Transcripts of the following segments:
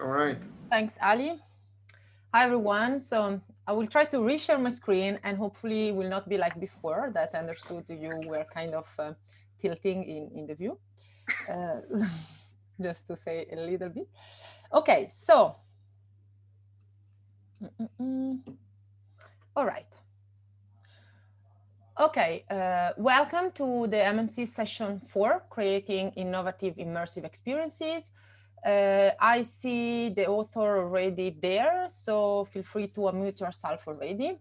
All right. Thanks, Ali. Hi, everyone. So I will try to reshare my screen and hopefully it will not be like before that I understood you were kind of tilting in the view. Just to say a little bit. Okay, so. All right. Okay, welcome to the MMC session 4, Creating Innovative Immersive Experiences. I see the author already there, so feel free to unmute yourself already.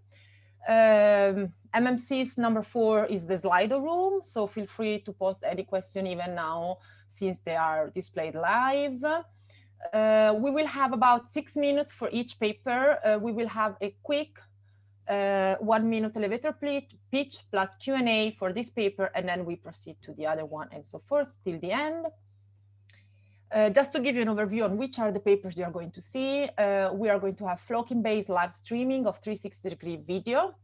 MMC's number 4 is the Slido room, so feel free to post any question even now since they are displayed live. We will have about 6 minutes for each paper. We will have a quick 1-minute elevator pitch plus Q&A for this paper, and then we proceed to the other one and so forth till the end. Just to give you an overview on which are the papers you are going to see, we are going to have flocking-based live streaming of 360-degree video,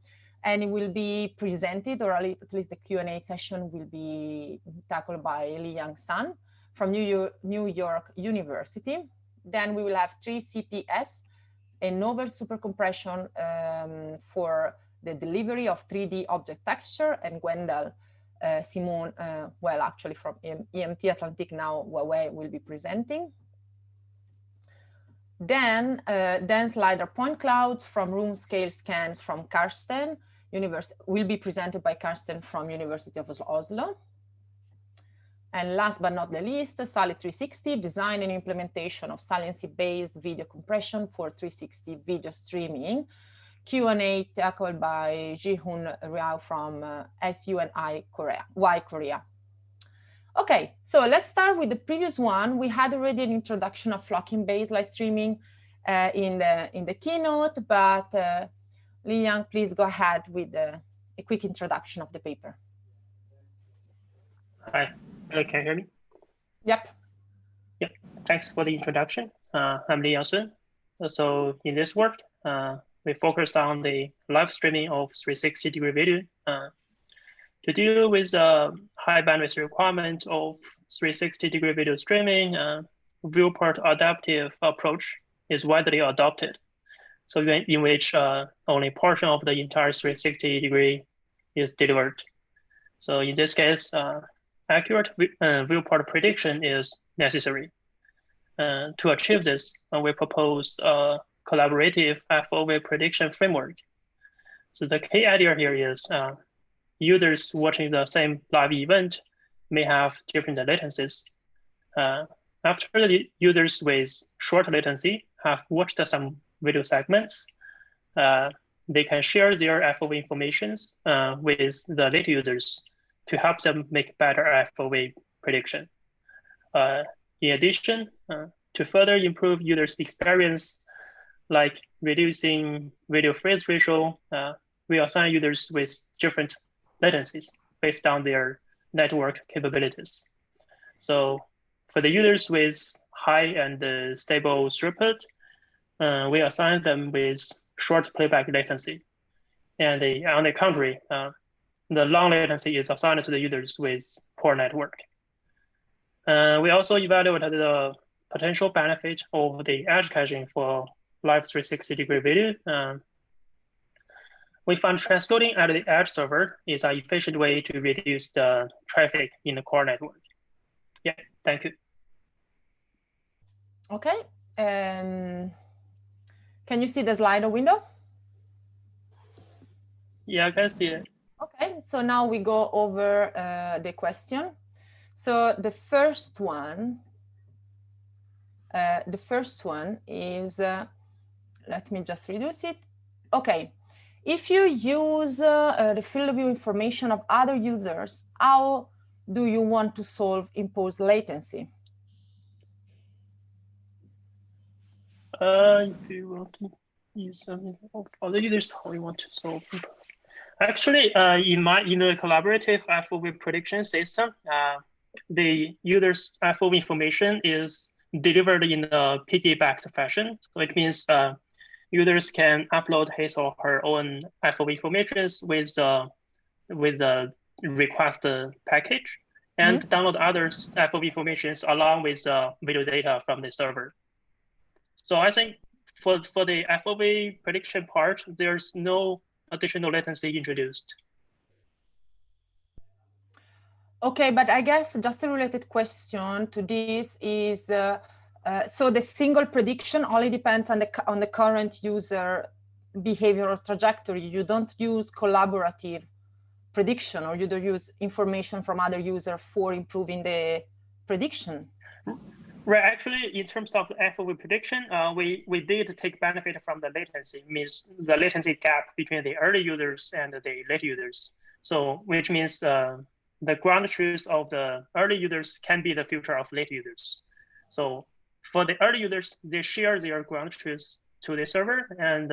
and it will be presented, or at least the Q&A session will be tackled by Li-Yang Sun from New York University. Then we will have 3CPS, a novel super compression for the delivery of 3D object texture, and Gwendal Simone, well, actually from EMT Atlantic now, Huawei will be presenting. Then slider point clouds from room scale scans from Karsten, will be presented by Karsten from University of Oslo. And last but not the least, Sally 360, design and implementation of saliency-based video compression for 360 video streaming. Q&A tackled by Ji-Hoon Rao from SUNY Korea. Okay, so let's start with the previous one. We had already an introduction of flocking-based live streaming in the keynote, but Li-Yang, please go ahead with a quick introduction of the paper. Hi, can you hear me? Yep. Yep, thanks for the introduction. I'm Li-Yang Sun. So in this work, we focus on the live streaming of 360-degree video. To deal with the high bandwidth requirement of 360-degree video streaming, viewport adaptive approach is widely adopted. So in which only portion of the entire 360-degree is delivered. So in this case, accurate viewport prediction is necessary. To achieve this, we propose a collaborative FOV prediction framework. So the key idea here is users watching the same live event may have different latencies. After the users with short latency have watched some video segments, they can share their FOV informations with the late users to help them make better FOV prediction. In addition, to further improve users' experience, like reducing video phase ratio, we assign users with different latencies based on their network capabilities. So for the users with high and stable throughput, we assign them with short playback latency. And on the contrary, the long latency is assigned to the users with poor network. We also evaluated the potential benefit of the edge caching for live 360-degree video. We found transcoding at the edge server is an efficient way to reduce the traffic in the core network. Yeah, thank you. Okay. Can you see the Slido window? Yeah, I can see it. Okay, so now we go over the question. So the first one is, let me just reduce it. Okay, if you use the field of view information of other users, how do you want to solve imposed latency? If you want to use something of other users, how you want to solve imposed. Actually, in the collaborative FOV prediction system, the user's FOV information is delivered in a piggybacked fashion. So it means users can upload his or her own FOV informations with the request package and download others' FOV informations along with video data from the server. So I think for the FOV prediction part, there's no additional latency introduced. Okay, but I guess just a related question to this is, so the single prediction only depends on the current user behavior or trajectory. You don't use collaborative prediction, or you don't use information from other users for improving the prediction. Right. Actually, in terms of the FOV prediction, we did take benefit from the latency, means the latency gap between the early users and the late users. So, which means the ground truth of the early users can be the future of late users. So, for the early users, they share their ground truth to the server and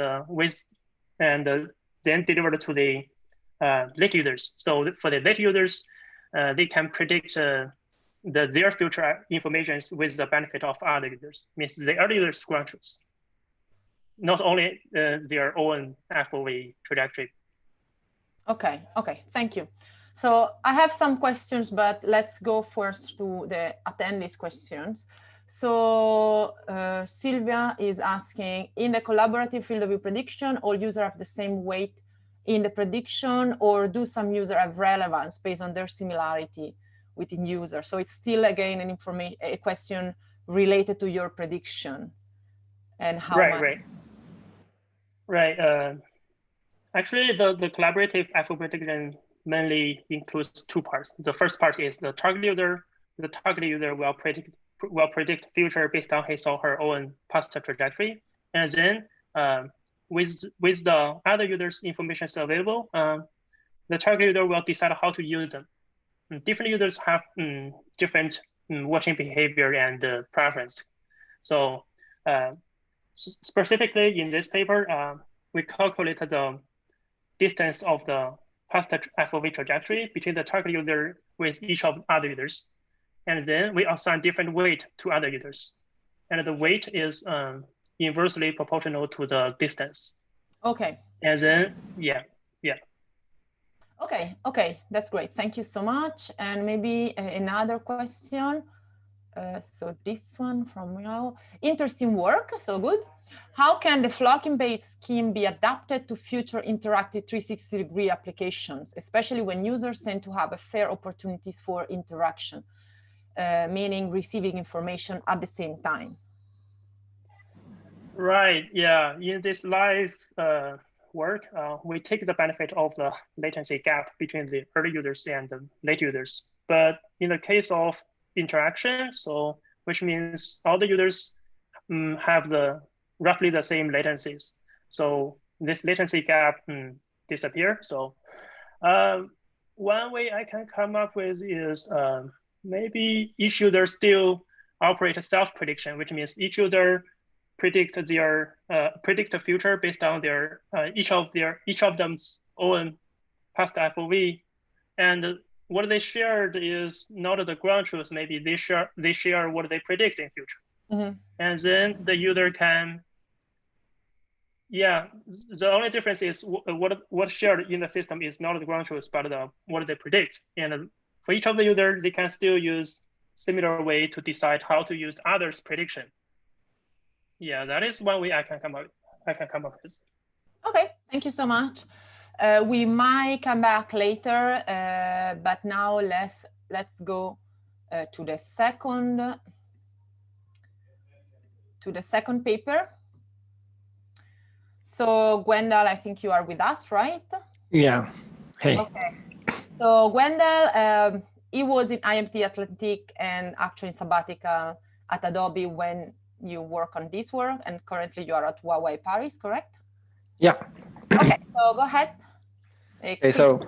then deliver to the late users. So, for the late users, they can predict their future information with the benefit of other users, means the early users ground truth, not only their own FOV trajectory. Okay, thank you. So I have some questions, but let's go first to the attendees' questions. So Sylvia is asking, in the collaborative field of view prediction, all users have the same weight in the prediction, or do some users have relevance based on their similarity within users? So it's still, again, a question related to your prediction and how much. Right. Actually, the collaborative FOV prediction mainly includes two parts. The first part is the target user. The target user will predict future based on his or her own past trajectory, and then with the other users' information available, the target user will decide how to use them. Different users have different watching behavior and preference. So specifically in this paper, we calculated the distance of the past FOV trajectory between the target user with each of other users. And then we assign different weight to other users. And the weight is inversely proportional to the distance. Okay. And then, yeah. Okay, that's great. Thank you so much. And maybe another question. So this one from Yao. Interesting work, so good. How can the flocking-based scheme be adapted to future interactive 360-degree applications, especially when users tend to have a fair opportunities for interaction, meaning receiving information at the same time? Right, yeah. In this live work, we take the benefit of the latency gap between the early users and the late users. But in the case of interaction, so which means all the users have roughly the same latencies. So this latency gap disappear. So one way I can come up with is maybe each user still operate a self-prediction, which means each user predict the future based on their each of them's own past FOV, and what they shared is not the ground truth. Maybe they share what they predict in future, and then the user can. Yeah, the only difference is what shared in the system is not the ground truth, but what they predict. And for each of the users, they can still use similar way to decide how to use others' prediction. Yeah, that is one way I can come up with. Okay, thank you so much. We might come back later, but now let's go to the second paper. So Gwendal, I think you are with us, right? Yeah. Hey. Okay. So Gwendal, he was in IMT Atlantic and actually in sabbatical at Adobe when you work on this work, and currently you are at Huawei Paris, correct? Yeah. Okay, so go ahead. Okay, so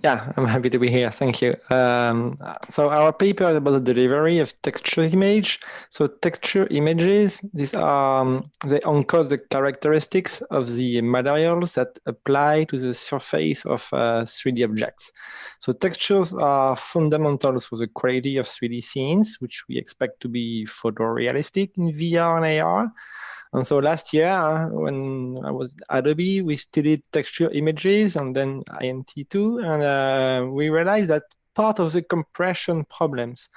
yeah, I'm happy to be here. Thank you. So our paper is about the delivery of texture image. So texture images, these are they encode the characteristics of the materials that apply to the surface of 3D objects. So textures are fundamental for the quality of 3D scenes, which we expect to be photorealistic in VR and AR. And so last year, when I was at Adobe, we studied texture images and then IMT2, and we realized that part of the compression problems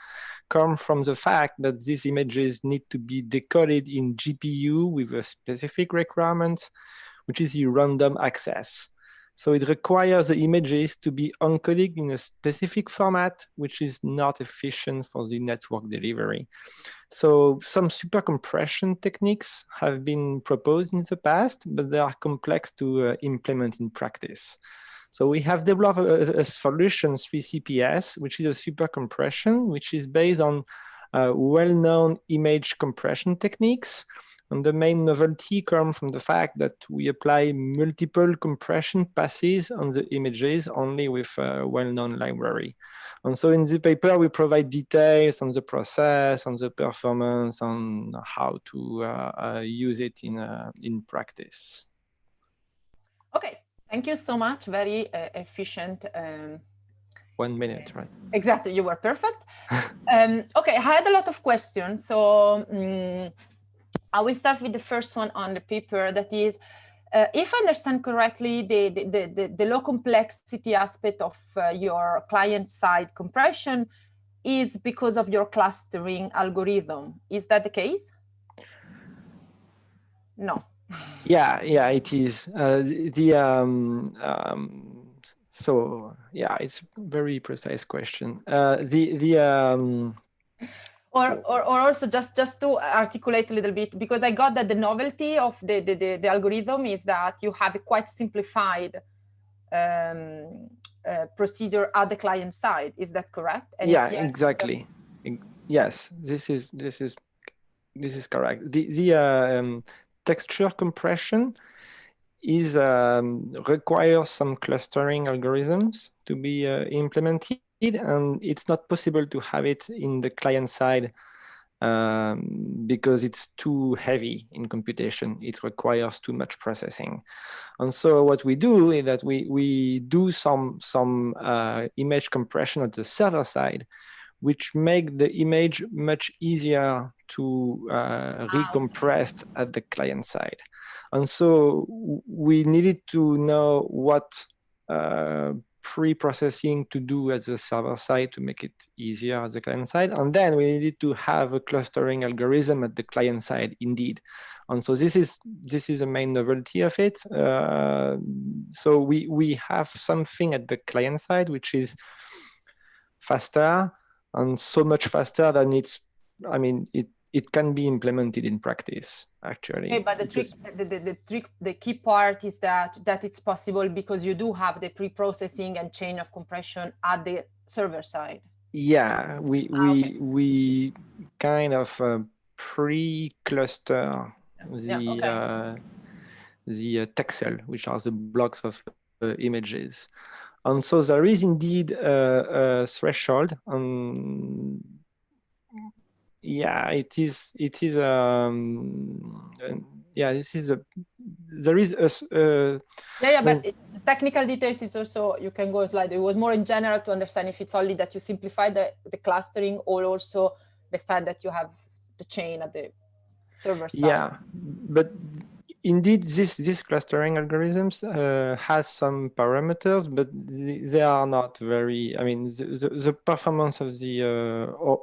come from the fact that these images need to be decoded in GPU with a specific requirement, which is the random access. So it requires the images to be encoded in a specific format, which is not efficient for the network delivery. So some super compression techniques have been proposed in the past, but they are complex to implement in practice. So we have developed a solution, 3CPS, which is a super compression, which is based on well-known image compression techniques. And the main novelty comes from the fact that we apply multiple compression passes on the images only with a well-known library. And so in the paper, we provide details on the process, on the performance, on how to use it in practice. Okay, thank you so much. Very efficient. 1 minute, right? Exactly, you were perfect. Okay, I had a lot of questions. So I will start with the first one on the paper, that is, if I understand correctly, the low complexity aspect of your client-side compression is because of your clustering algorithm. Is that the case? No. Yeah, it is. So yeah, it's a very precise question. Or also just to articulate a little bit, because I got that the novelty of the algorithm is that you have a quite simplified procedure at the client side. Is that correct? And yeah, yes, exactly. Yes, this is correct. The texture compression is requires some clustering algorithms to be implemented, and it's not possible to have it in the client side because it's too heavy in computation. It requires too much processing. And so what we do is that we do some image compression at the server side, which make the image much easier to recompress at the client side. And so we needed to know what pre-processing to do at the server side to make it easier at the client side. And then we needed to have a clustering algorithm at the client side indeed. And so this is the main novelty of it. So we have something at the client side, which is faster, and so much faster than it can be implemented in practice, actually. Okay, but the key part is that it's possible because you do have the pre-processing and chain of compression at the server side. Yeah, we kind of pre-cluster the texel, which are the blocks of images. And so there is indeed a threshold. Yeah, it is. Yeah, this is there is a. But technical details is also, you can go a slide. It was more in general to understand if it's only that you simplify the clustering, or also the fact that you have the chain at the server side. Yeah, but indeed, this clustering algorithms has some parameters, but they are not very. I mean, the performance of the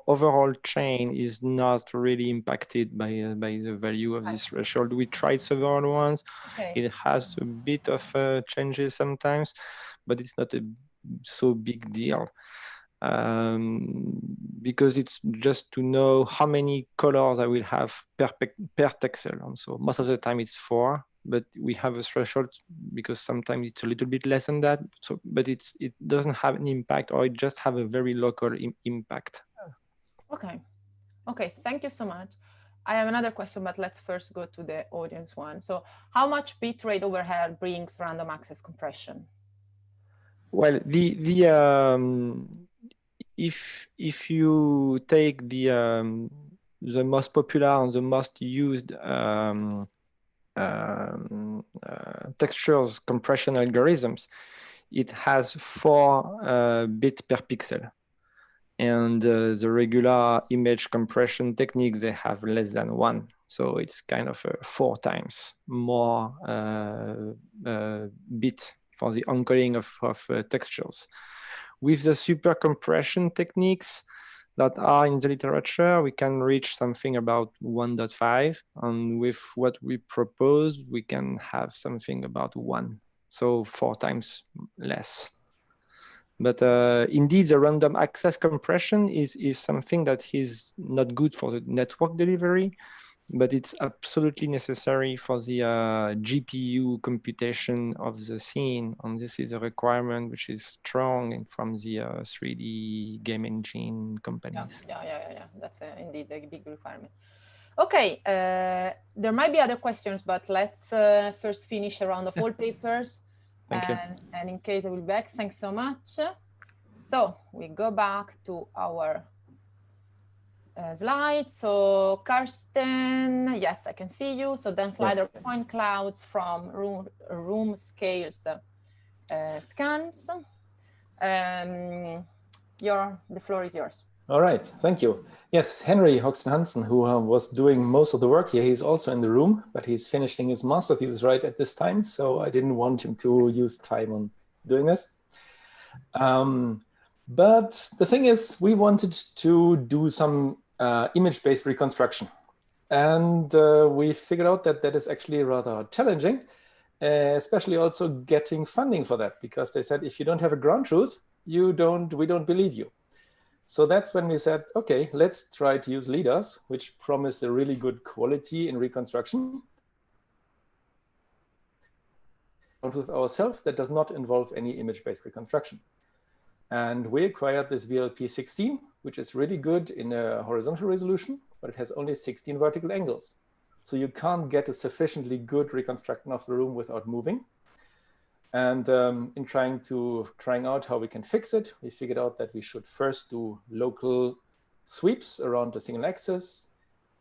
overall chain is not really impacted by the value of this threshold. We tried several ones. Okay. It has a bit of changes sometimes, but it's not a so big deal. Because it's just to know how many colors I will have per texel. And so most of the time it's 4, but we have a threshold because sometimes it's a little bit less than that. So, but it doesn't have an impact, or it just have a very local impact. Okay, thank you so much. I have another question, but let's first go to the audience one. So how much bitrate overhead brings random access compression? Well, if you take the most popular and the most used textures compression algorithms, it has 4 bits per pixel. And the regular image compression techniques, they have less than 1. So it's kind of 4 times more bit for the encoding of textures. With the super compression techniques, that are in the literature, we can reach something about 1.5. And with what we propose, we can have something about 1. So 4 times less. But indeed, the random access compression is something that is not good for the network delivery, but it's absolutely necessary for the GPU computation of the scene. And this is a requirement which is strong and from the 3D game engine companies. Yeah. That's indeed a big requirement. Okay, there might be other questions, but let's first finish a round of all papers. Thank you. And in case I will be back, thanks so much. So we go back to our slides. So Karsten, yes, I can see you. So then slider point clouds from room scales scans. The floor is yours. All right, thank you. Yes, Henry Hoxton Hansen, who was doing most of the work here, he's also in the room, but he's finishing his master thesis right at this time, so I didn't want him to use time on doing this. But the thing is, we wanted to do some image-based reconstruction. And we figured out that that is actually rather challenging, especially also getting funding for that, because they said, if you don't have a ground truth, we don't believe you. So that's when we said, okay, let's try to use LiDARs, which promise a really good quality in reconstruction. With ourselves, that does not involve any image-based reconstruction. And we acquired this VLP16, which is really good in a horizontal resolution, but it has only 16 vertical angles. So you can't get a sufficiently good reconstruction of the room without moving. And in trying out how we can fix it, we figured out that we should first do local sweeps around the single axis,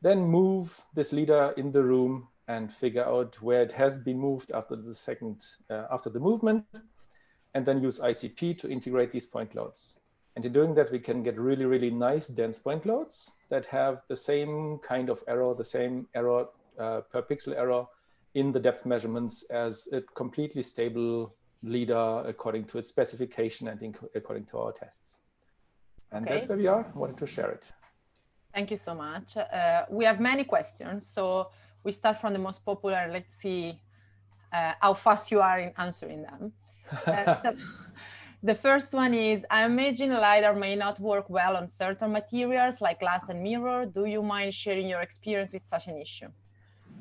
then move this LiDAR in the room and figure out where it has been moved after the movement, and then use ICP to integrate these point clouds. And in doing that, we can get really, really nice dense point clouds that have the same kind of error, the same error per pixel error in the depth measurements as a completely stable LiDAR according to its specification and according to our tests. And that's where we are. I wanted to share it. Thank you so much. We have many questions, so we start from the most popular. Let's see how fast you are in answering them. The first one is, I imagine LiDAR may not work well on certain materials like glass and mirror. Do you mind sharing your experience with such an issue?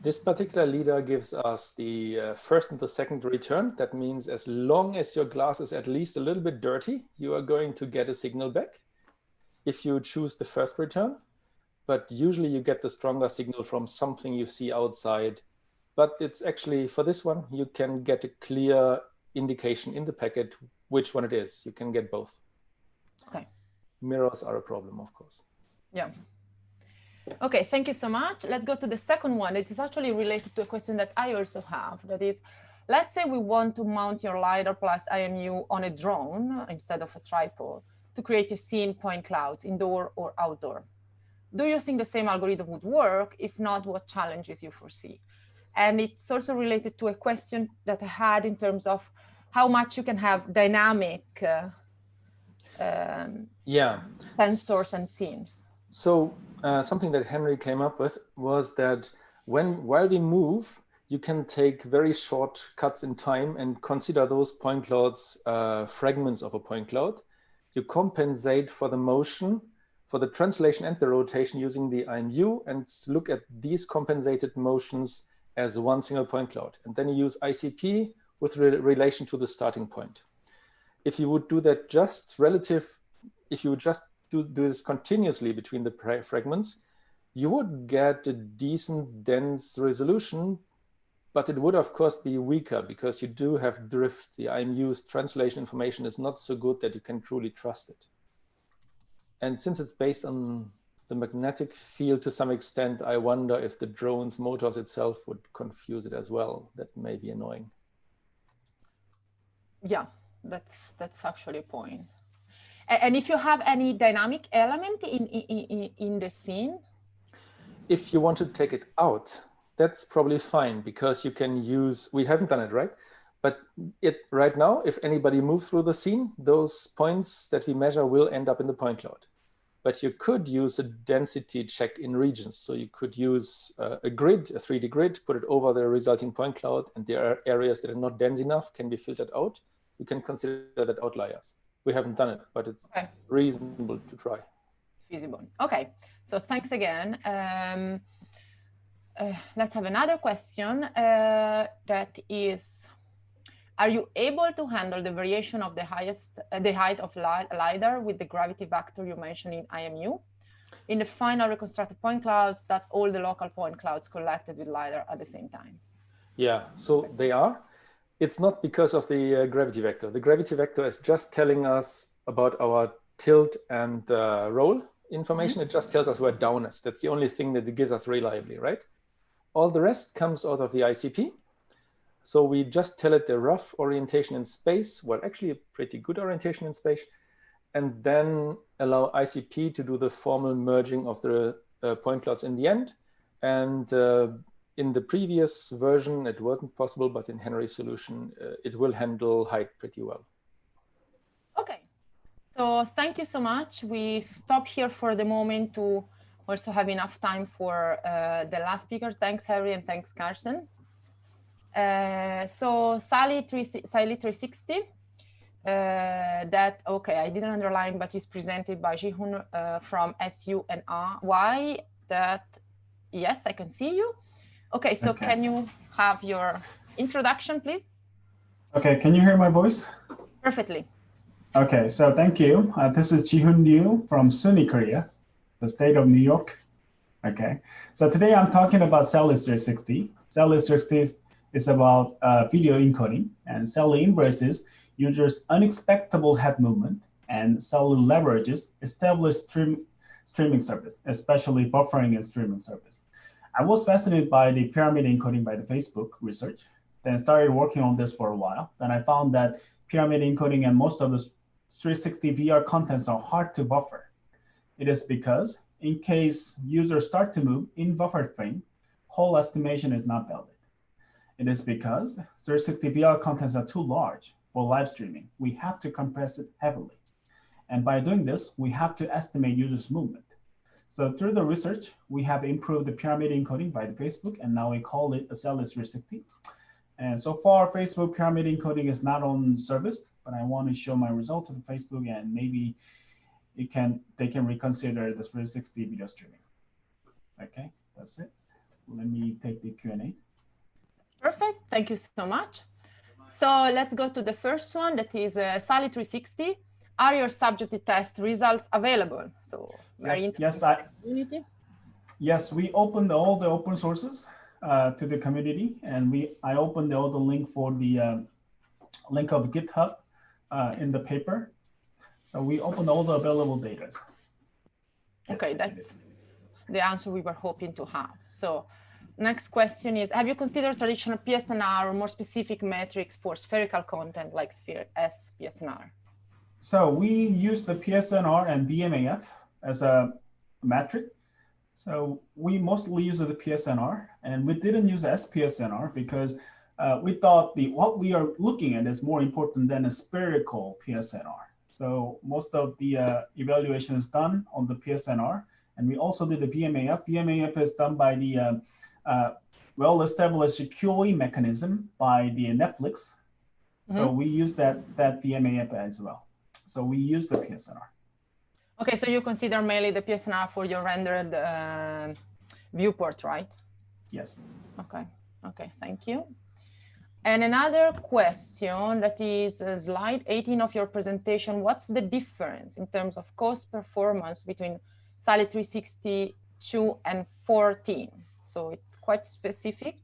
This particular LiDAR gives us the first and the second return. That means as long as your glass is at least a little bit dirty, you are going to get a signal back if you choose the first return. But usually you get the stronger signal from something you see outside. But it's actually, for this one, you can get a clear indication in the packet which one it is. You can get both. Okay. Mirrors are a problem, of course. Yeah. Okay, thank you so much. Let's go to the second one. It is actually related to a question that I also have. That is, let's say we want to mount your LiDAR plus IMU on a drone instead of a tripod to create a scene point clouds, indoor or outdoor. Do you think the same algorithm would work? If not, what challenges you foresee? And it's also related to a question that I had in terms of how much you can have dynamic sensors and scenes. So something that Henry came up with was that while we move, you can take very short cuts in time and consider those point clouds fragments of a point cloud. You compensate for the motion, for the translation and the rotation using the IMU, and look at these compensated motions as one single point cloud. And then you use ICP with relation to the starting point. If you would do that if you would just do this continuously between the fragments, you would get a decent dense resolution, but it would of course be weaker because you do have drift. The IMU's translation information is not so good that you can truly trust it. And since it's based on the magnetic field to some extent, I wonder if the drone's motors itself would confuse it as well. That may be annoying. Yeah, that's actually a point. And if you have any dynamic element in the scene? If you want to take it out, that's probably fine because you can use, we haven't done it, right? But right now, if anybody moves through the scene, those points that we measure will end up in the point cloud. but you could use a density check in regions. So you could use a grid, a 3D grid, put it over the resulting point cloud, and there are areas that are not dense enough, can be filtered out. You can consider that outliers. We haven't done it, but it's reasonable to try. Feasible. Okay, so thanks again. Let's have another question that is, are you able to handle the variation of the height of LiDAR with the gravity vector you mentioned in IMU? In the final reconstructed point clouds, that's all the local point clouds collected with LiDAR at the same time. Yeah, so they are. It's not because of the gravity vector. The gravity vector is just telling us about our tilt and roll information. It just tells us where down is. That's the only thing that it gives us reliably, right? All the rest comes out of the ICP. So we just tell it the rough orientation in space, well, actually a pretty good orientation in space, and then allow ICP to do the formal merging of the point clouds in the end. And in the previous version, it wasn't possible, but in Henry's solution, it will handle height pretty well. Okay, so thank you so much. We stop here for the moment to also have enough time for the last speaker. Thanks, Harry, and thanks, Carson. So Sally 360, that, okay, I didn't underline, but is presented by Ji-Hoon from SUNY. That, yes, I can see you. Okay, so can you have your introduction, please? Okay, can you hear my voice? Perfectly. Okay, so thank you. This is Ji-Hoon Ryu from SUNY Korea, the state of New York. Okay, so today I'm talking about Sally 360. Sally 360 is about video encoding, and Sally embraces users' unexpected head movement, and Sally leverages established streaming service, especially buffering and streaming service. I was fascinated by the pyramid encoding by the Facebook research, then started working on this for a while. Then I found that pyramid encoding and most of the 360 VR contents are hard to buffer. It is because in case users start to move in buffered frame, whole estimation is not valid. It is because 360 VR contents are too large for live streaming. We have to compress it heavily. And by doing this, we have to estimate users' movement. So through the research, we have improved the pyramid encoding by the Facebook, and now we call it a Sally 360. And so far, Facebook pyramid encoding is not on service, but I want to show my result to the Facebook, and maybe they can reconsider the 360 video streaming. Okay, that's it. Let me take the Q&A. Perfect, thank you so much. So let's go to the first one, that is Sally 360. Are your subjective test results available? So yes, we opened all the open sources to the community, and I opened all the link for the link of GitHub in the paper. So we opened all the available data. Okay, that's the answer we were hoping to have. So next question is, have you considered traditional PSNR or more specific metrics for spherical content like sphere S PSNR? So we use the PSNR and BMAF as a metric. So we mostly use the PSNR, and we didn't use SPSNR because we thought what we are looking at is more important than a spherical PSNR. So most of the evaluation is done on the PSNR, and we also did the BMAF. BMAF is done by the well-established QoE mechanism by the Netflix. So we use that BMAF as well. So we use the PSNR. Okay, so you consider mainly the PSNR for your rendered viewport, right? Yes. Okay, okay, thank you. And another question, that is slide 18 of your presentation. What's the difference in terms of cost performance between Sally 362 and 14? So it's quite specific.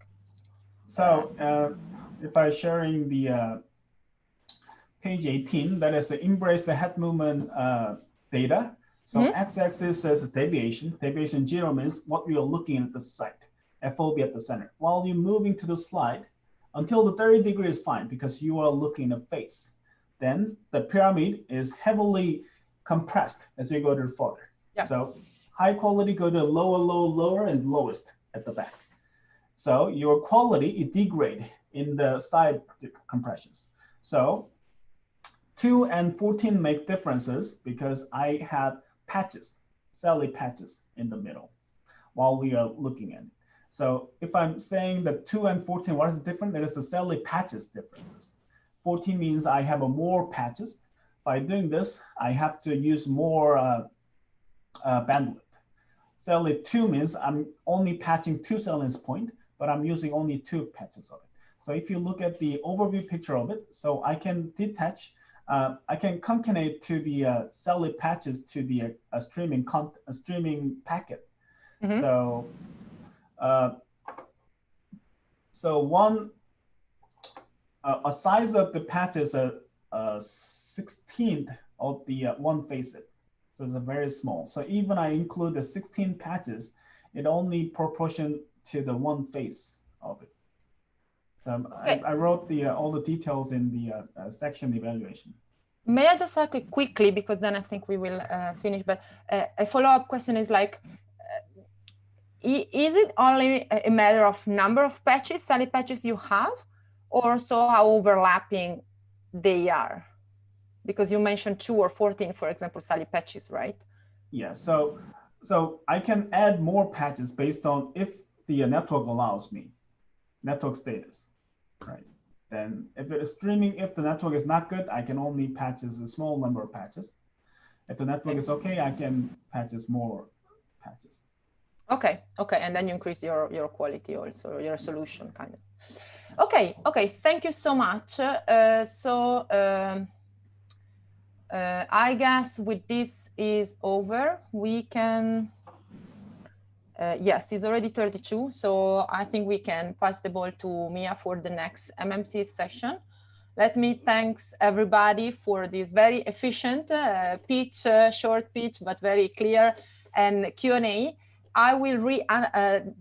So if I'm sharing the page 18, that is the embrace the head movement data. So x-axis says deviation. Deviation 0 means what you are looking at the site, FOB at the center. While you're moving to the slide, until the 30 degree is fine because you are looking at the face. Then the pyramid is heavily compressed as you go to the further. Yeah. So high quality go to lower, lower, lower, and lowest at the back. So your quality is degrade in the side compressions. So 2 and 14 make differences because I have patches Sally patches in the middle while we are looking at it. So if I'm saying that 2 and 14, what is the difference? There is the Sally patches differences. 14 means I have more patches. By doing this, I have to use more bandwidth. Sally 2 means I'm only patching 2 salient points, but I'm using only 2 patches of it. So if you look at the overview picture of it, so I can detach, I can concatenate to the Sally patches to the streaming packet. Mm-hmm. So one a size of the patch is a 16th of the one facet. So it's a very small. So even I include the 16 patches, it only proportion to the one face of it. So Okay. I wrote all the details in the section evaluation. May I just ask it quickly, because then I think we will finish, but a follow-up question is like, is it only a matter of number of patches, Sally patches you have, or also how overlapping they are? Because you mentioned 2 or 14, for example, Sally patches, right? Yeah, so I can add more patches based on if the network allows me, network status, right? Then if it is streaming, if the network is not good, I can only patches a small number of patches. If the network is okay, I can patches more patches. Okay, and then you increase your quality also, your solution kind of. Okay, thank you so much. I guess with this is over, we can, yes, it's already 32. So I think we can pass the ball to Mia for the next MMSys session. Let me thanks everybody for this very efficient pitch, short pitch, but very clear, and Q&A. I will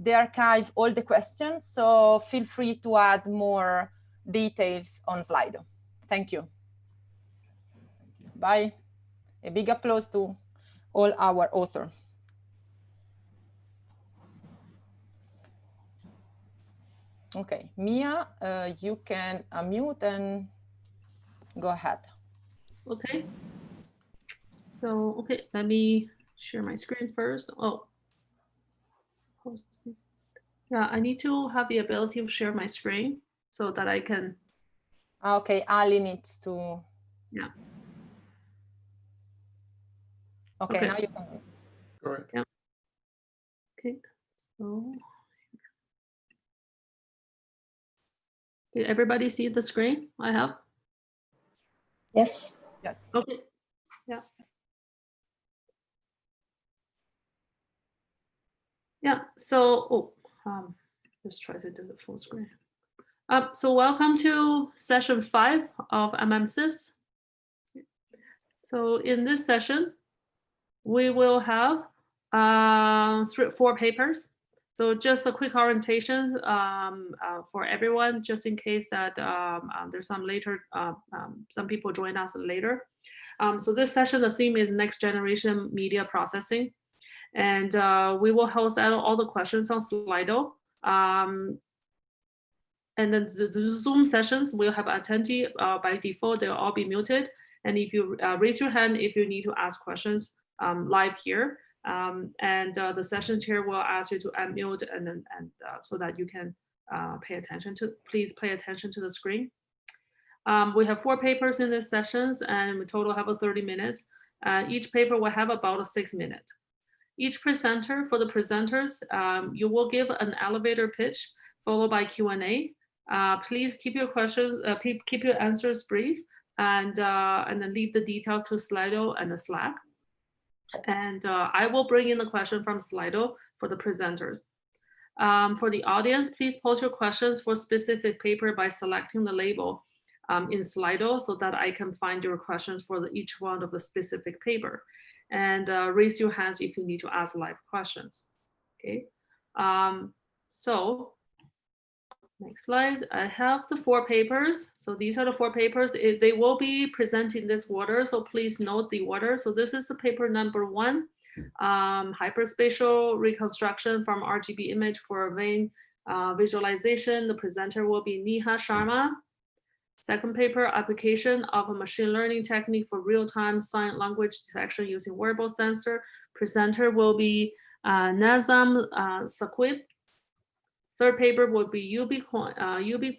de-archive all the questions, so feel free to add more details on Slido. Thank you. Bye. A big applause to all our authors. Okay, Mia, you can unmute and go ahead. Okay. So, okay, let me share my screen first. Oh, yeah, I need to have the ability to share my screen so that I can. Okay, Ali needs to. Yeah. Okay, now you can. Go ahead. Yeah. Okay, so. Did everybody see the screen I have? Yes. Yes. Okay. Yeah. Yeah. So, let's try to do the full screen. So welcome to session 5 of MMSys. So in this session, we will have 4 papers. So just a quick orientation for everyone, just in case that there's some later, some people join us later. So this session, the theme is next generation media processing. And we will host all the questions on Slido. And then the Zoom sessions will have attendee by default, they'll all be muted. And if you raise your hand, if you need to ask questions live here, the session chair will ask you to unmute and so that you can please pay attention to the screen. We have 4 papers in this sessions and we total have 30 minutes. Each paper will have about 6 minutes. Each presenter, for the presenters, you will give an elevator pitch followed by Q&A. Please keep your questions, keep your answers brief, and then leave the details to Slido and the Slack. And I will bring in the question from Slido for the presenters. For the audience, please post your questions for specific paper by selecting the label in Slido so that I can find your questions for each one of the specific paper. And raise your hands if you need to ask live questions. Okay, so next slide, I have the 4 papers. So these are the 4 papers. They will be presented in this order, so please note the order. So this is the paper number 1, hyperspatial reconstruction from RGB image for vein visualization. The presenter will be Neha Sharma. Second paper, application of a machine learning technique for real-time sign language detection using wearable sensor. presenter will be Nazam Saqib. Third paper will be UB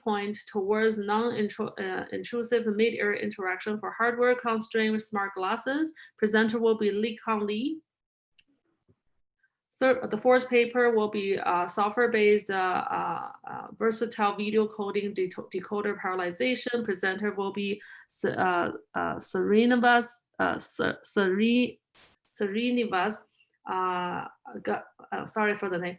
point towards non-intrusive mid-ear interaction for hardware-constrained smart glasses. Presenter will be Li Kang Li. The fourth paper will be software-based versatile video coding decoder parallelization. Presenter will be Srinivas. Sorry for the name.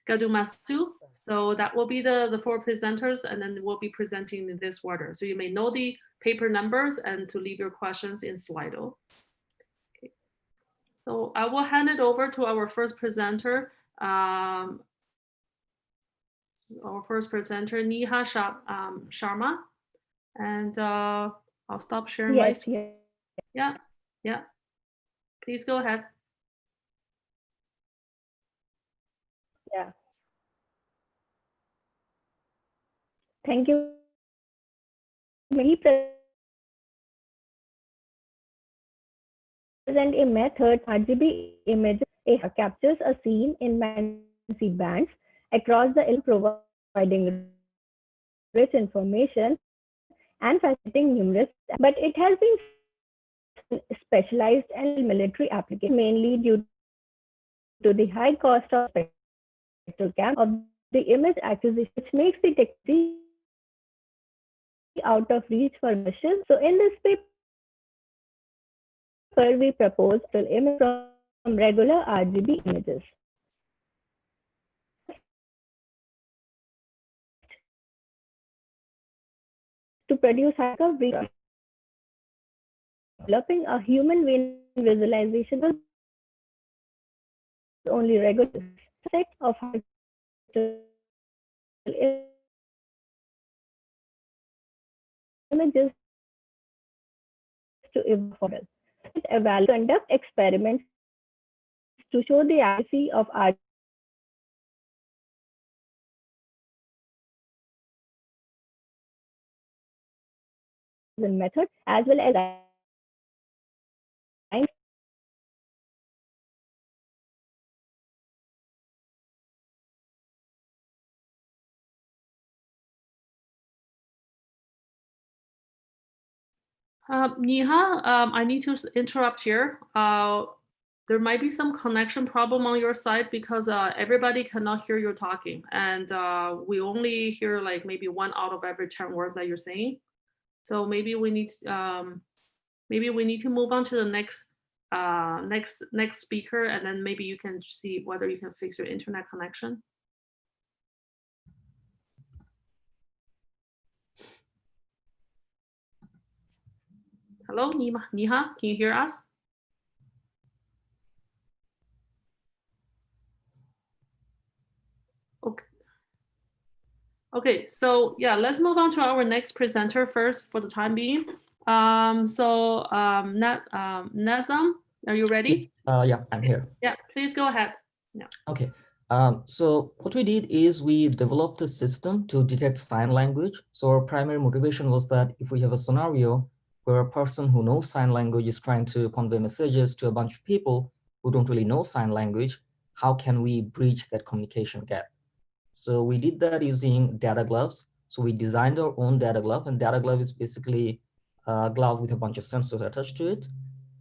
Gadumastu. So that will be the four presenters, and then we'll be presenting in this order. So you may know the paper numbers and to leave your questions in Slido. Okay. So I will hand it over to our first presenter. Our first presenter, Neha Sharma. And I'll stop sharing my screen. Yeah, yeah. Please go ahead. Yeah. Thank you. We present a method RGB images captures a scene in MMSys bands across the L, providing rich information and facilitating numerous, but it has been specialized and military applications mainly due to the high cost of spectral cam of the image acquisition, which makes the technology out of reach for missions. So in this paper, we propose an image from regular RGB images. To produce hypervisual, developing a human vein visualization is only regular set of images to evolve. It conduct experiments to show the accuracy of RGB method as well as Neha, I need to interrupt here. There might be some connection problem on your side because everybody cannot hear you talking, and we only hear like maybe 1 out of every 10 words that you're saying. So maybe we need to move on to the next speaker, and then maybe you can see whether you can fix your internet connection. Hello, Neha, can you hear us? Okay. Okay, so yeah, let's move on to our next presenter first for the time being. Nazam, are you ready? Yeah, I'm here. Yeah, please go ahead. Yeah. Okay. So what we did is we developed a system to detect sign language. So our primary motivation was that if we have a scenario where a person who knows sign language is trying to convey messages to a bunch of people who don't really know sign language, how can we bridge that communication gap? So we did that using data gloves. So we designed our own data glove, and data glove is basically a glove with a bunch of sensors attached to it.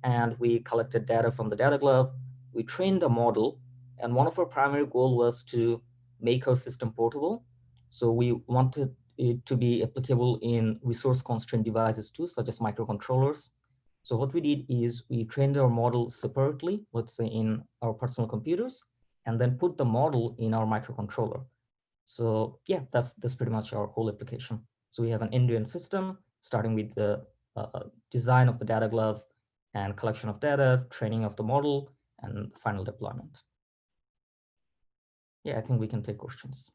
And we collected data from the data glove. We trained a model, and one of our primary goals was to make our system portable. So we wanted it to be applicable in resource-constrained devices too, such as microcontrollers. So what we did is we trained our model separately, let's say in our personal computers, and then put the model in our microcontroller. So yeah, that's pretty much our whole application. So we have an end-to-end system, starting with the design of the data glove and collection of data, training of the model, and final deployment. Yeah, I think we can take questions.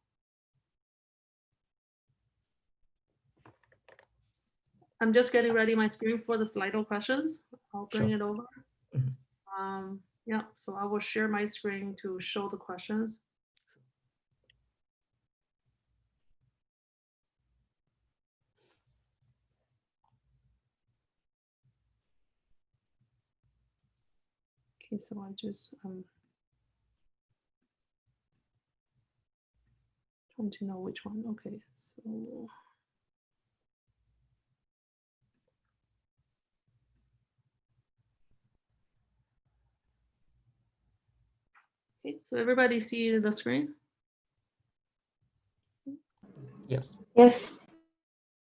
I'm just getting ready my screen for the Slido questions. I'll bring it over. Mm-hmm. Yeah, so I will share my screen to show the questions. Okay, so I just trying to know which one. Okay, so okay, so everybody see the screen? Yes. Yes.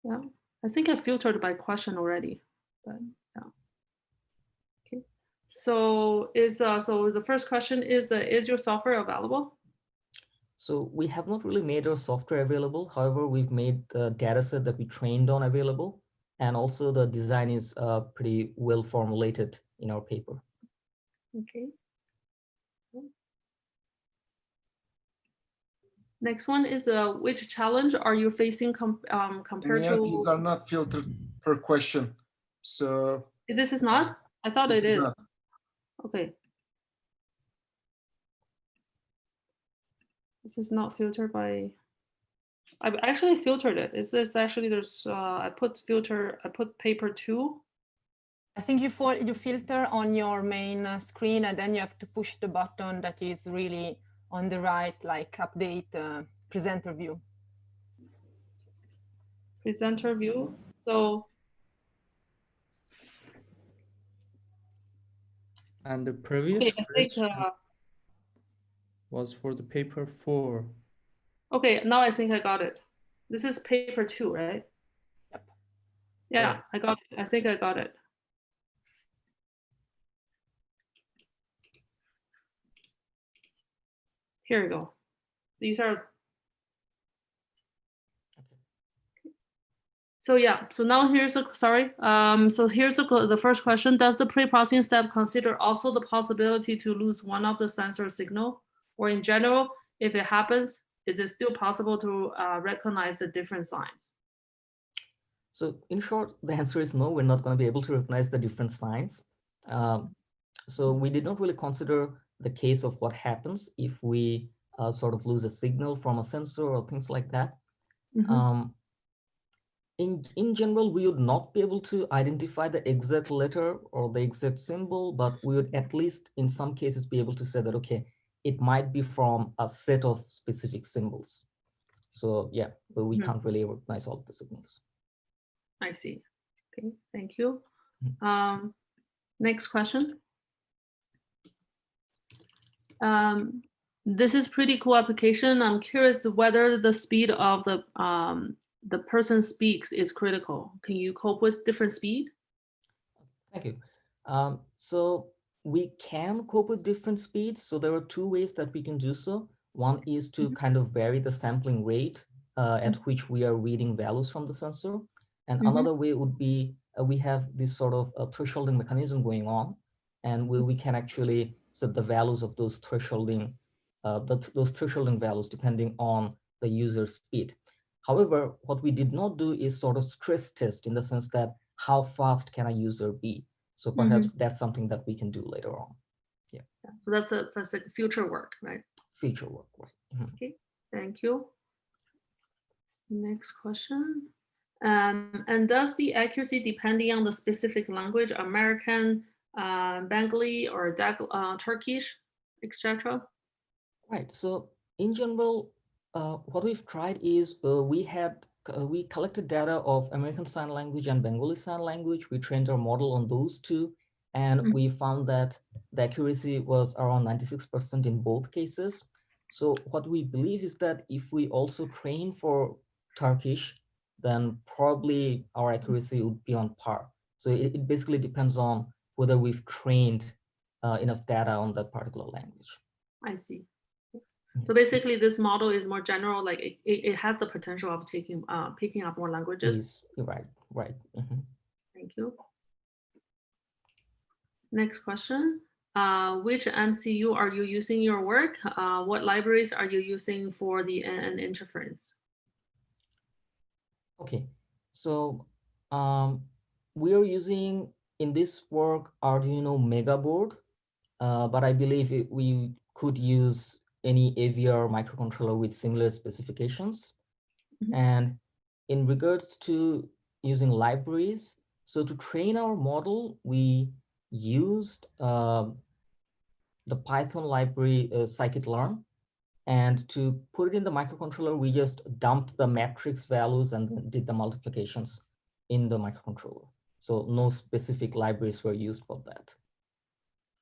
Yeah, I think I filtered by question already, but yeah. Okay, so so the first question is your software available? So we have not really made our software available. However, we've made the dataset that we trained on available. And also the design is pretty well formulated in our paper. Okay. Next one is which challenge are you facing compared to? These are not filtered per question. So This is not? I thought it is. Not. Okay. This is not filtered by. I've actually filtered it. Is this actually there's I put paper 2. I think you filter on your main screen, and then you have to push the button that is really on the right, like update presenter view. Presenter view. So. And the previous okay, question was for the paper 4. Okay, now I think I got it. This is paper 2, right? Yep. Yeah, I got it. I think I got it. Here we go. These are. So yeah, so now here's the, sorry. So here's the first question. Does the pre-processing step consider also the possibility to lose one of the sensor signal? Or in general, if it happens, is it still possible to recognize the different signs? So in short, the answer is no, we're not going to be able to recognize the different signs. So we did not really consider the case of what happens if we sort of lose a signal from a sensor or things like that. Mm-hmm. In general, we would not be able to identify the exact letter or the exact symbol, but we would at least in some cases be able to say that, okay, it might be from a set of specific symbols. So yeah, but we can't really recognize all of the signals. I see. Okay, thank you. Next question. This is pretty cool application. I'm curious whether the speed of the person speaks is critical. Can you cope with different speed? Thank you. So we can cope with different speeds. So there are 2 ways that we can do so. One is to kind of vary the sampling rate at which we are reading values from the sensor. And another way would be we have this sort of thresholding mechanism going on, and we can actually set the values of those thresholding values depending on the user's speed. However, what we did not do is sort of stress test in the sense that how fast can a user be? So perhaps that's something that we can do later on. Yeah. So that's like future work, right? Future work. Okay, thank you. Next question. And does the accuracy depending on the specific language, American, Bengali, or Turkish, etc.? Right. So in general, what we've tried is we collected data of American Sign Language and Bengali Sign Language. We trained our model on those 2, and we found that the accuracy was around 96% in both cases. So what we believe is that if we also train for Turkish, then probably our accuracy would be on par. So it basically depends on whether we've trained enough data on that particular language. I see. So basically, this model is more general, like it has the potential of picking up more languages. Right. Thank you. Next question. Which MCU are you using in your work? What libraries are you using for the NN interference? Okay, so we are using in this work Arduino Mega board, but I believe we could use any AVR microcontroller with similar specifications. And in regards to using libraries, so to train our model, we used the Python library scikit-learn. And to put it in the microcontroller, we just dumped the matrix values and then did the multiplications in the microcontroller. So no specific libraries were used for that.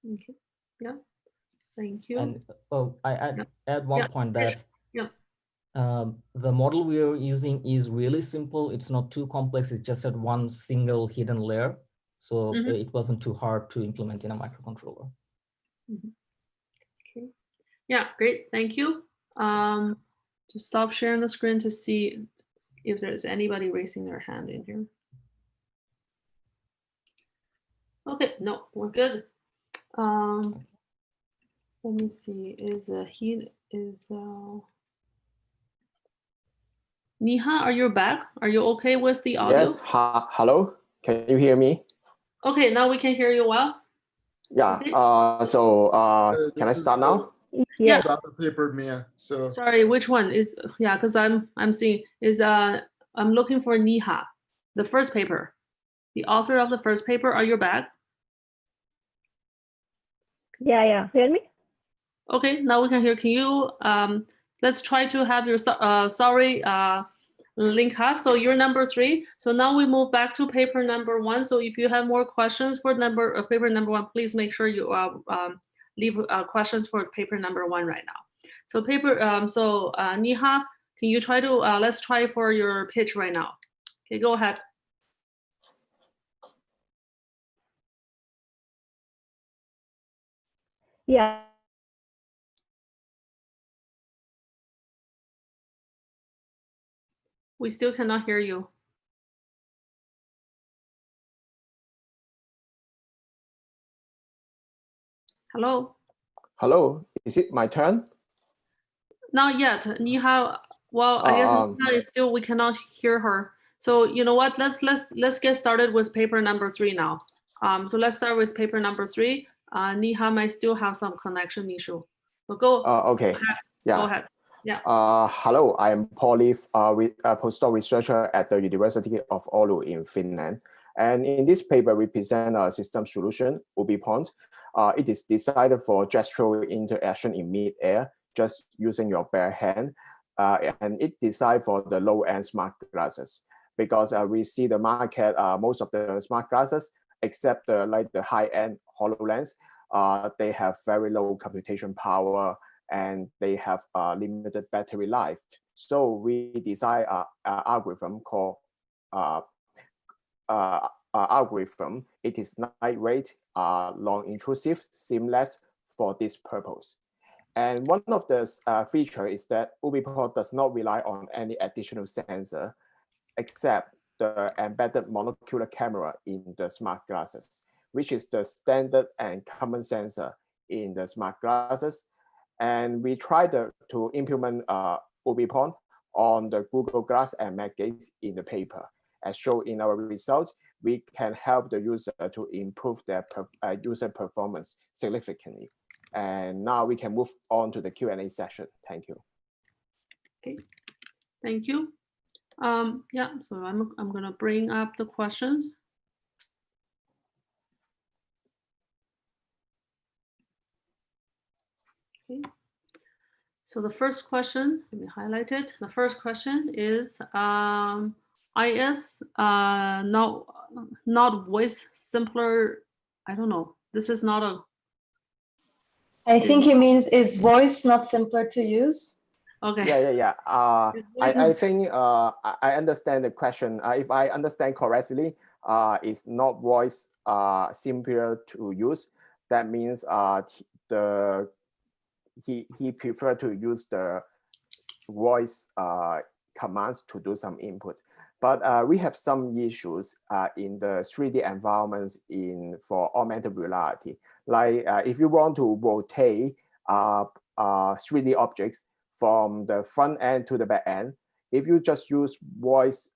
Okay. Yeah. Thank you. And I add one point that yeah. The model we are using is really simple. It's not too complex. It's just at one single hidden layer. So it wasn't too hard to implement in a microcontroller. Okay. Yeah, great. Thank you. Just stop sharing the screen to see if there's anybody raising their hand in here. Okay, no, we're good. Let me see. Niha, are you back? Are you okay with the audio? Yes. Hello. Can you hear me? Okay, now we can hear you well. Yeah. Okay. Can I start now? Yeah. The paper, Mia. So sorry, which one is? Yeah, because I'm seeing is I'm looking for Niha, the first paper, the author of the first paper. Are you back? Yeah. Hear me? Okay, now we can hear. Can you let's try to have your sorry link us. So you're number 3. So now we move back to paper number 1. So if you have more questions for paper number 1, please make sure you leave questions for paper number 1 right now. So Niha, can you try to let's try for your pitch right now. Okay, go ahead. Yeah. We still cannot hear you. Hello? Hello, is it my turn? Not yet. Niha, well, I guess Niha is still we cannot hear her. So you know what? Let's get started with paper number 3 now. So let's start with paper number 3. Niha might still have some connection issue. So go. Okay. Yeah. Go ahead. Yeah. Hello, I am Paul Leaf, a postdoc researcher at the University of Oulu in Finland. And in this paper, we present a system solution, UbiPont. It is designed for gestural interaction in mid-air, just using your bare hand. And it's designed for the low-end smart glasses, because we see the market, most of the smart glasses, except the high-end HoloLens, they have very low computation power, and they have limited battery life. So we design an algorithm called algorithm. It is lightweight, non-intrusive, seamless for this purpose. And one of the features is that UbiPort does not rely on any additional sensor except the embedded monocular camera in the smart glasses, which is the standard and common sensor in the smart glasses. And we tried to implement UbiPont on the Google Glass and Mac Gaze in the paper. As shown in our results, we can help the user to improve their user performance significantly. And now we can move on to the Q&A session. Thank you. Okay, thank you. Yeah, so I'm gonna bring up the questions. Okay. So the first question, let me highlight it. The first question is, IS, not voice simpler. I don't know. This is not a. I think he means, is voice not simpler to use? Okay. Yeah. I think I understand the question. If I understand correctly, it's not voice simpler to use. That means he preferred to use the voice commands to do some input. But we have some issues in the 3D environments for augmented reality. Like if you want to rotate 3D objects from the front end to the back end, if you just use voice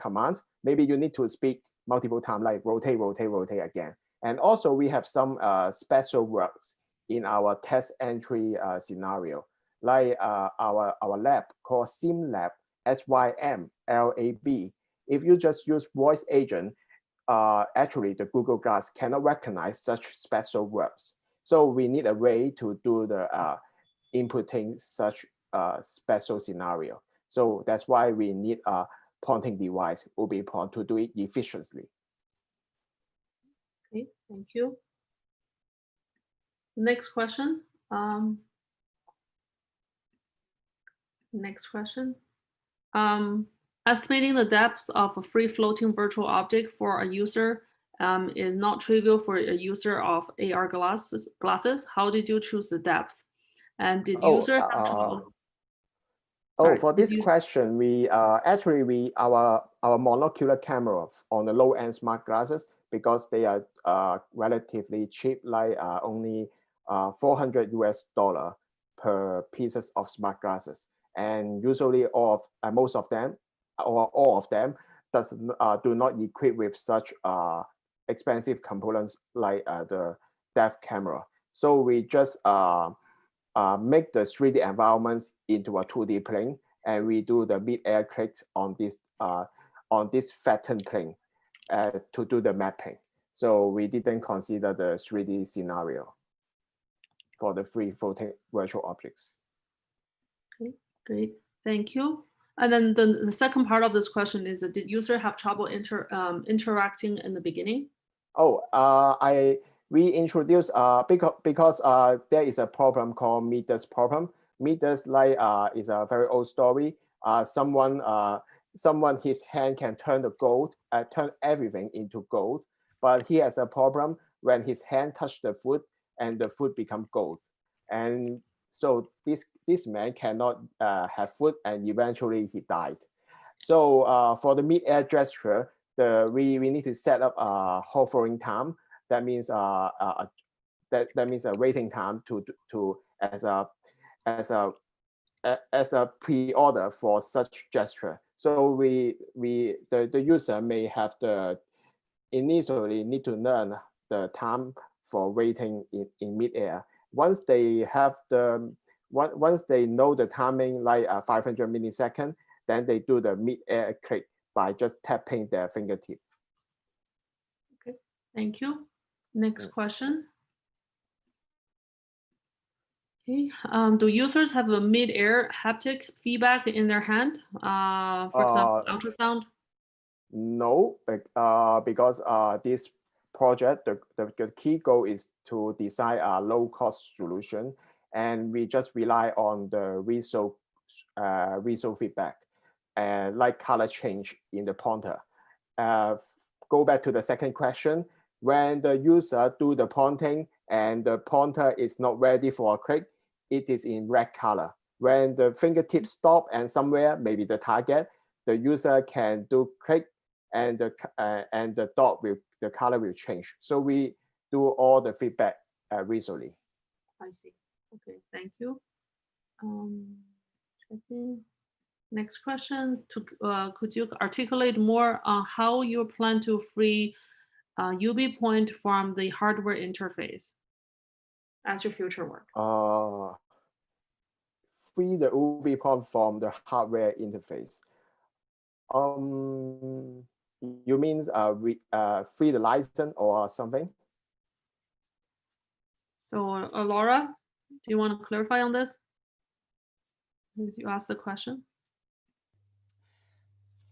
commands, maybe you need to speak multiple times, like rotate again. And also we have some special works in our test entry scenario, like our lab called SimLab, SYMLAB. If you just use voice agent, actually the Google Glass cannot recognize such special words. So we need a way to do the inputting such a special scenario. So that's why we need a pointing device, UbiPont, to do it efficiently. Okay, thank you. Next question. Next question. Estimating the depth of a free floating virtual object for a user is not trivial for a user of AR glasses. How did you choose the depth? And did user have trouble? Sorry, for this question, we actually our monocular camera on the low end smart glasses, because they are relatively cheap, like only $400 per pieces of smart glasses, and usually most of them or all of them do not equip with such expensive components like the depth camera. So we just make the 3D environments into a 2D plane, and we do the mid-air click on this flattened plane to do the mapping. So we didn't consider the 3D scenario for the free floating virtual objects. Okay, great, thank you. And then the second part of this question is, did user have trouble interacting in the beginning? We introduced because there is a problem called meters problem. Meters is a very old story. Someone his hand can turn turn everything into gold, but he has a problem when his hand touch the food and the food become gold, and so this man cannot have food, and eventually he died. So for the mid-air gesture, we need to set up a hovering time. That means that means a waiting time as a pre-order for such gesture. So the user may have initially need to learn the time for waiting in mid-air. Once they know the timing, like 500 milliseconds, then they do the mid-air click by just tapping their fingertip. Okay, thank you. Next question. Okay, do users have a mid-air haptic feedback in their hand? For example, ultrasound? No, because this project, the key goal is to design a low-cost solution, and we just rely on the visual feedback, like color change in the pointer. Go back to the second question. When the user do the pointing and the pointer is not ready for a click, it is in red color. When the fingertip stop and somewhere, maybe the target, the user can do click, and the the color will change. So we do all the feedback visually. I see. Okay, thank you. Checking. Next question. Could you articulate more on how you plan to free UbiPoint from the hardware interface as your future work? Free the UbiPoint from the hardware interface. You mean free the license or something? So Laura, do you want to clarify on this? You asked the question.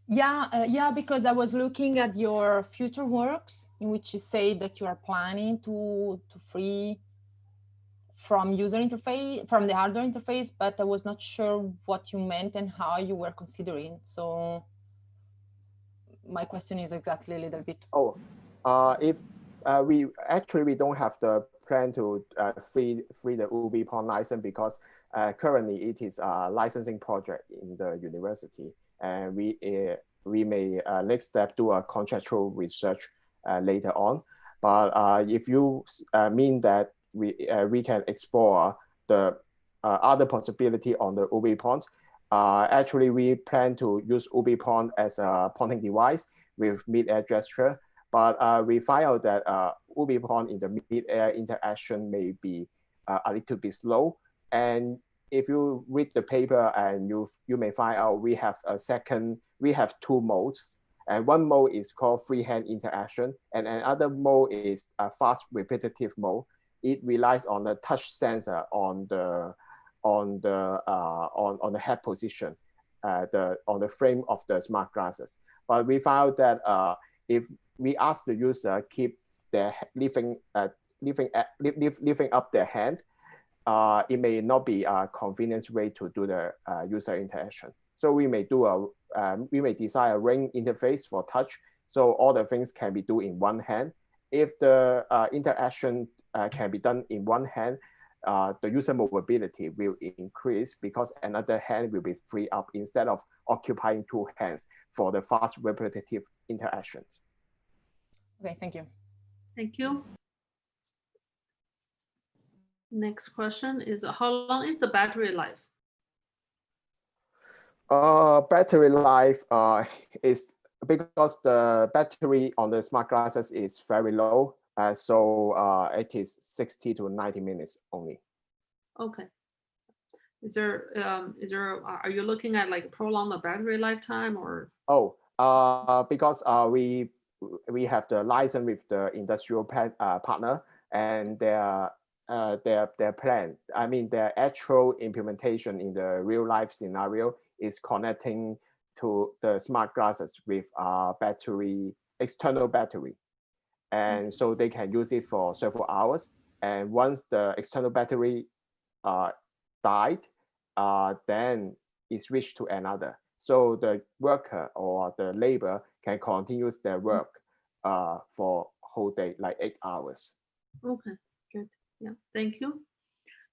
Yeah, because I was looking at your future works in which you say that you are planning to free from user interface, from the hardware interface, but I was not sure what you meant and how you were considering. So my question is exactly a little bit. If we don't have the plan to free the UbiPoint license, because currently it is a licensing project in the university, and we may next step do a contractual research later on. But if you mean that we can explore the other possibility on the UbiPoint, actually we plan to use UbiPoint as a pointing device with mid-air gesture. But we find out that UbiPoint in the mid-air interaction may be a little bit slow. And if you read the paper, and you may find out we have two modes. And one mode is called freehand interaction, and another mode is a fast repetitive mode. it relies on the touch sensor on the head position, on the frame of the smart glasses. But we found that if we ask the user keep their lifting up their hand, it may not be a convenient way to do the user interaction. So we may design a ring interface for touch, so all the things can be done in one hand. If the interaction can be done in one hand, the user mobility will increase because another hand will be free up instead of occupying two hands for the fast repetitive interactions. Okay, thank you. Thank you. Next question is, how long is the battery life? Battery life is because the battery on the smart glasses is very low, so it is 60 to 90 minutes only. Okay. Are you looking at like prolong the battery lifetime or? Oh, because we have the license with the industrial partner, and their plan, I mean, their actual implementation in the real life scenario is connecting to the smart glasses with external battery. And so they can use it for several hours. And once the external battery died, then it switched to another. So the worker or the labor can continue their work for whole day, like 8 hours. Okay, good. Yeah, thank you.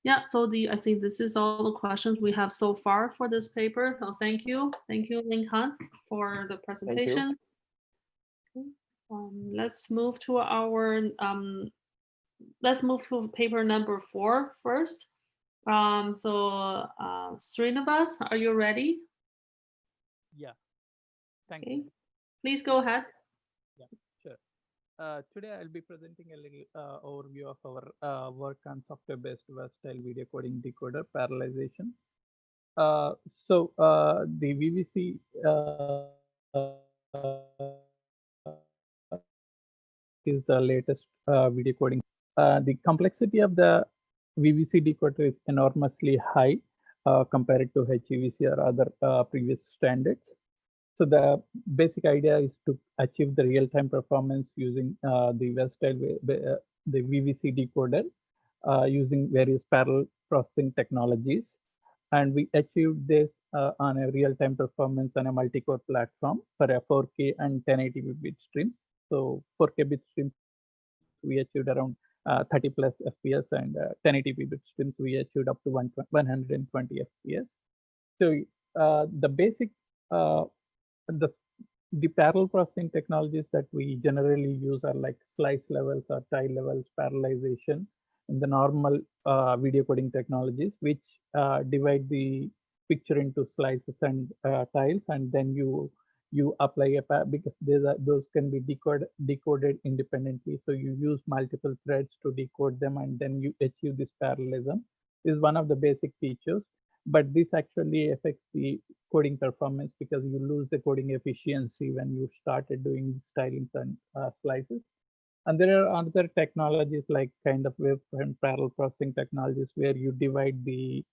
Yeah, so I think this is all the questions we have so far for this paper. So thank you, Ling Han, for the presentation. Okay. Let's move to paper number 4 first. Srinivas, are you ready? Yeah, thank you. you. Please go ahead. Yeah, sure. Today I'll be presenting a little overview of our work on software-based versatile video coding decoder parallelization. The VVC is the latest video coding. The complexity of the VVC decoder is enormously high compared to HEVC or other previous standards. So the basic idea is to achieve the real-time performance using the versatile the VVC decoder using various parallel processing technologies. And we achieved this on a real-time performance on a multi-core platform for a 4K and 1080p bit streams. So 4K bit streams, we achieved around 30 plus FPS, and 1080p bit streams, we achieved up to 120 FPS. So the basic, the parallel processing technologies that we generally use are like slice levels or tile levels parallelization, and the normal video coding technologies, which divide the picture into slices and tiles, and then you apply because those can be decoded independently. So you use multiple threads to decode them, and then you achieve this parallelism. This is one of the basic features, but this actually affects the coding performance because you lose the coding efficiency when you started doing stylings and slices. And there are other technologies like kind of wavefront parallel processing technologies where you divide the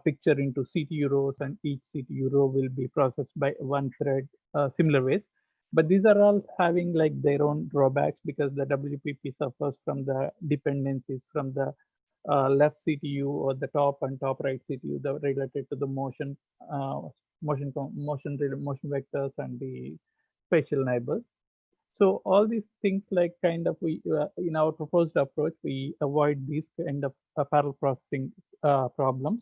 picture into CPU rows, and each CPU row will be processed by one thread similar ways. But these are all having like their own drawbacks because the WPP suffers from the dependencies from the left CTU or the top and top right CTU that related to the motion vectors and the spatial neighbors. So all these things like kind of we in our proposed approach, we avoid these kind of parallel processing problems.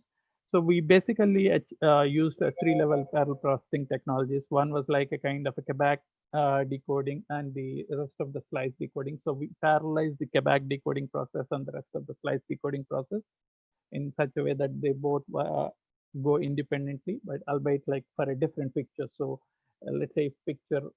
So we basically used 3-level parallel processing technologies. One was like a kind of a Quebec decoding and the rest of the slice decoding. So we parallelize the Quebec decoding process and the rest of the slice decoding process in such a way that they both go independently, but albeit like for a different picture. So let's say picture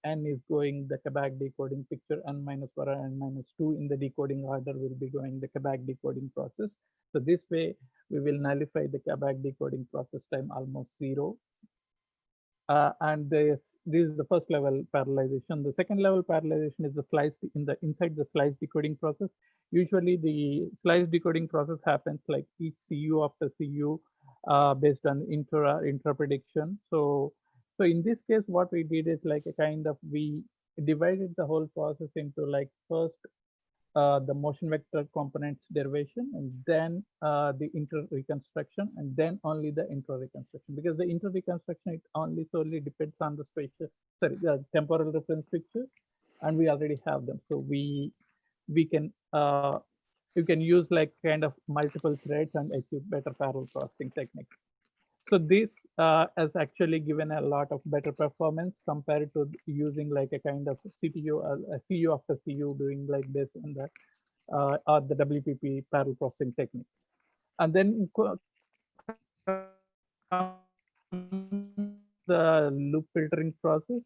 n is going the Quebec decoding, picture n minus 1 and n minus 2 in the decoding order will be going the Quebec decoding process. So this way we will nullify the Quebec decoding process time almost 0. And the this is the first level parallelization. The second level parallelization is the slice inside the slice decoding process. Usually the slice decoding process happens like each CU after CU based on intra prediction. So in this case, what we did is like a kind of, we divided the whole process into like first the motion vector components derivation, and then the inter reconstruction, and then only the intra reconstruction, because the inter reconstruction, it only solely depends on the the temporal reference pictures, and we already have them. So we can you can use like kind of multiple threads and achieve better parallel processing techniques. So this has actually given a lot of better performance compared to using like a kind of CPU, a CU after CU, doing like this and that, or the WPP parallel processing technique. And then the loop filtering process,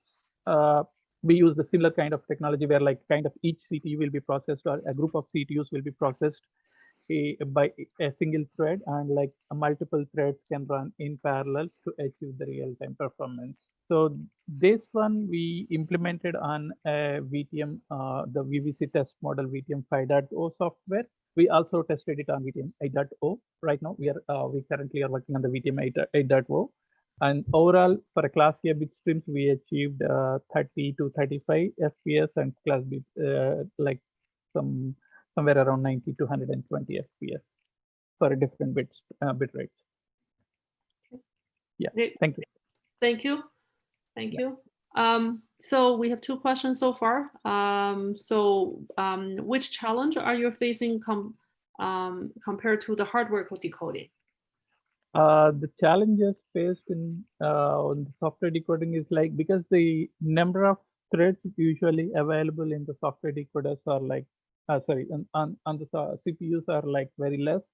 we use the similar kind of technology where like kind of each CPU will be processed, or a group of CPUs will be processed by a single thread, and like multiple threads can run in parallel to achieve the real-time performance. So this one we implemented on a VTM, the VVC test model VTM 5.0 software. We also tested it on VTM 8.0. Right now we currently are working on the VTM 8.0. And overall, for a class A bit streams, we achieved 30 to 35 FPS, and class B like somewhere around 90 to 120 FPS for different bit rates. Yeah, thank you. Thank you. Thank you. So we have two questions so far. Which challenge are you facing compared to the hardware decoding? The challenges faced in on the software decoding is like, because the number of threads usually available in the software decoders are like, on the CPUs are like very less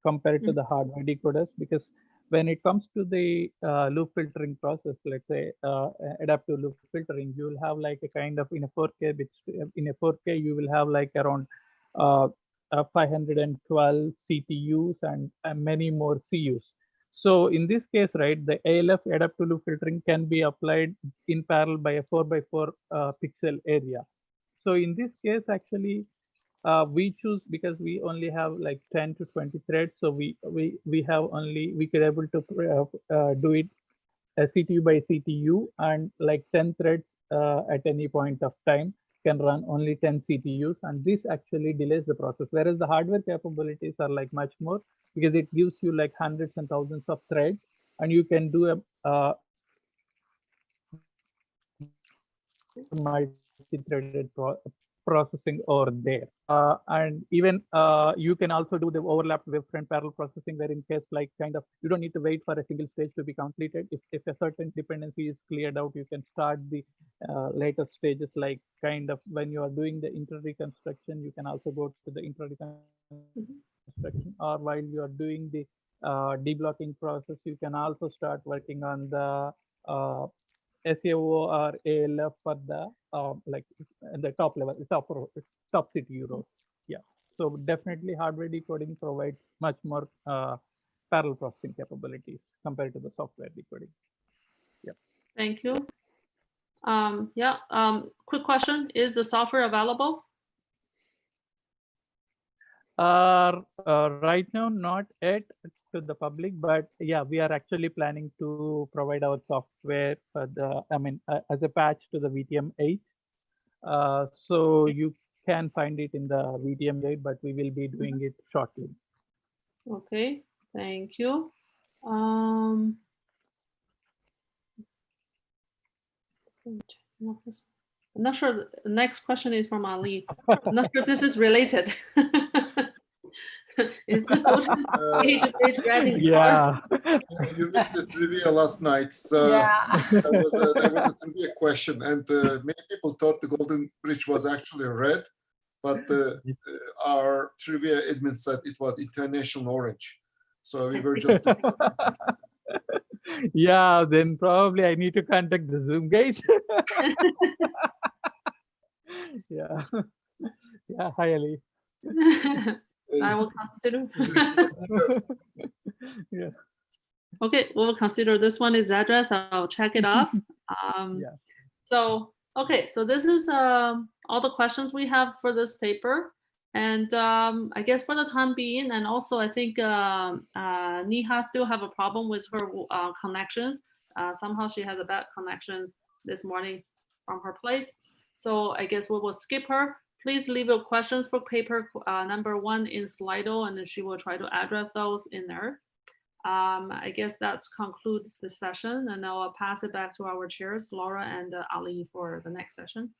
compared to the hardware decoders, because when it comes to the loop filtering process, let's say adaptive loop filtering, you will have like a kind of, in a 4K bits, in a 4K you will have like around 512 CPUs and many more CUs. So in this case, right, the ALF, adaptive loop filtering, can be applied in parallel by a 4x4 pixel area. So in this case, actually, we choose, because we only have like 10 to 20 threads. So we could able to do it CTU by CTU, and like 10 threads at any point of time can run only 10 CPUs, and this actually delays the process. Whereas the hardware capabilities are like much more, because it gives you like hundreds and thousands of threads, and you can do a multi-threaded processing over there. And even you can also do the overlapped wavefront parallel processing, where in case like kind of you don't need to wait for a single stage to be completed. If a certain dependency is cleared out, you can start the later stages, like kind of when you are doing the inter-reconstruction, you can also go to the inter-reconstruction, or while you are doing the deblocking process, you can also start working on the SAO or ALF for the like the top level, top CPU rows. Yeah, so definitely hardware decoding provides much more parallel processing capabilities compared to the software decoding. Yeah. Thank you. Quick question: is the software available? Right now, not yet to the public, but yeah, we are actually planning to provide our software for the, as a patch to the VTM 8. So you can find it in the VTM 8, but we will be doing it shortly. Okay, thank you. I'm not sure. The next question is from Ali. I'm not sure if this is related. Is the Golden page ready? Yeah. You missed the trivia last night, so yeah. there was a trivia question, and many people thought the Golden Bridge was actually red, but our trivia admin said it was international orange. So we were just. Yeah, then probably I need to contact the Zoom guys. Yeah. Yeah. Hi, Ali. I will consider. Yeah. Okay, we'll consider this one is address. I'll check it off. Yeah. So, okay, so this is all the questions we have for this paper. And I guess for the time being, and also I think Neha still have a problem with her connections. Somehow she has a bad connections this morning from her place. So I guess we will skip her. Please leave your questions for paper number 1 in Slido, and then she will try to address those in there. I guess that's conclude the session, and I'll pass it back to our chairs, Laura and Ali, for the next session.